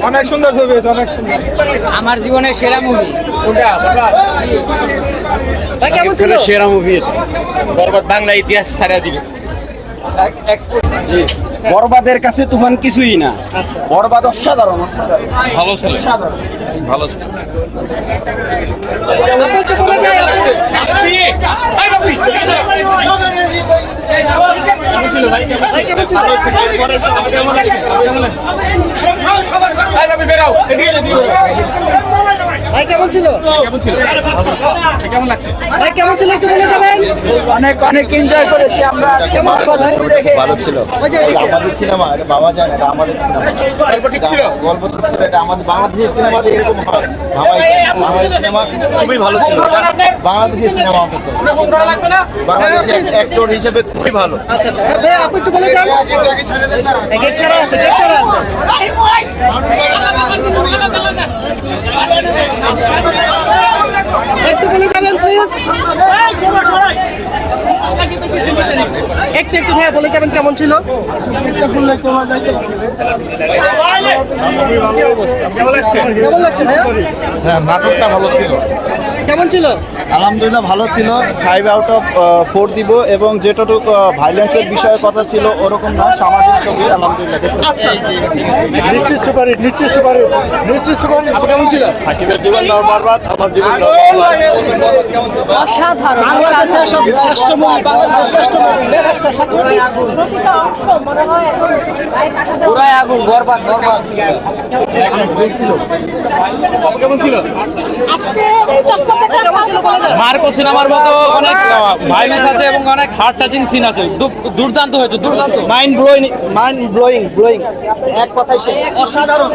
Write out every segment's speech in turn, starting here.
অনেক সুন্দর ছবি হয়েছে, অনেক সুন্দর। আমার জীবনের সেরা মুভি ওটা। ভাই কেমন ছিল? সেরা মুভি বরবাদ বাংলা ইতিহাস ছাড়া দিবে। বরবাদের কাছে তুফান কিছুই না। বরবাদ অসাধারণ, অসাধারণ। ভালো ছিল, ভালো ছিল। আপনি একটু বলে যান। ভাই কেমন ছিল? ভাই কেমন ছিল? ভাই কেমন ছিল একটু বলে যাবেন। অনেক অনেক এনজয় করেছি আমরা। কেমন ছিল ভাই? ভালো ছিল। ওই যে এদিকে। আমাদের সিনেমা, এটা বাবা জানে, এটা আমাদের সিনেমা। গল্প ঠিক ছিল, এটা আমাদের বাংলাদেশের সিনেমা এরকম হয়। বাংলাদেশ সিনেমা খুবই ভালো ছিল। বাংলাদেশের সিনেমা অন্তত বাংলাদেশের অ্যাক্টর হিসেবে খুবই ভালো। আচ্ছা আচ্ছা ভাই আপনি একটু বলে যান। গেট ছাড়া আছে, গেট ছাড়া আছে। একটু বলে যাবেন প্লিজ। একটু একটু ভাইয়া বলে যাবেন কেমন ছিল? কেমন লাগছে ভাইয়া? হ্যাঁ, নাটকটা ভালো ছিল। কেমন ছিল? আলহামদুলিল্লাহ ভালো ছিল। 5 আউট অফ 4 দিব। এবং যেটুকু ভাইলেন্সের বিষয়ে কথা ছিল ওরকম না, সামাজিক ছবি। আলহামদুলিল্লাহ। আচ্ছা নিশ্চিত সুপারহিট, নিশ্চিত সুপারহিট, নিশ্চিত সুপারহিট। কেমন ছিল? হাকিমের জীবন নাও বরবাদ, আমার জীবন নাও অসাধারণ বাংলাদেশের সব শ্রেষ্ঠ মুভি, বাংলাদেশের শ্রেষ্ঠ মুভি। প্রতিটা অংশ মনে হয় একদম পুরাই আগুন, বরবাদ, বরবাদ। কেমন ছিল? আজকে চকচকে কেমন ছিল বলে যান। মার্কো সিনেমার মতো অনেক ভাইলেন্স আছে এবং অনেক হার্ট টাচিং সিন আছে। দুর্দান্ত হয়েছে, দুর্দান্ত। Mind blowing, mind blowing, blowing. এক কথাই শেষ। অসাধারণ।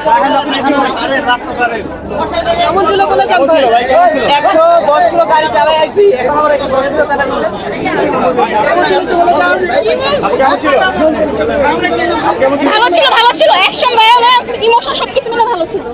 কেমন ছিল বলে যান ভাই। 110 কিলো গাড়ি চালাই আইছি, এখন আমরা 110 কিলো চালাই। কেমন ছিল একটু বলে যান। ভালো ছিল, ভালো ছিল। অ্যাকশন, ভায়োলেন্স, ইমোশন সবকিছু মিলে ভালো ছিল।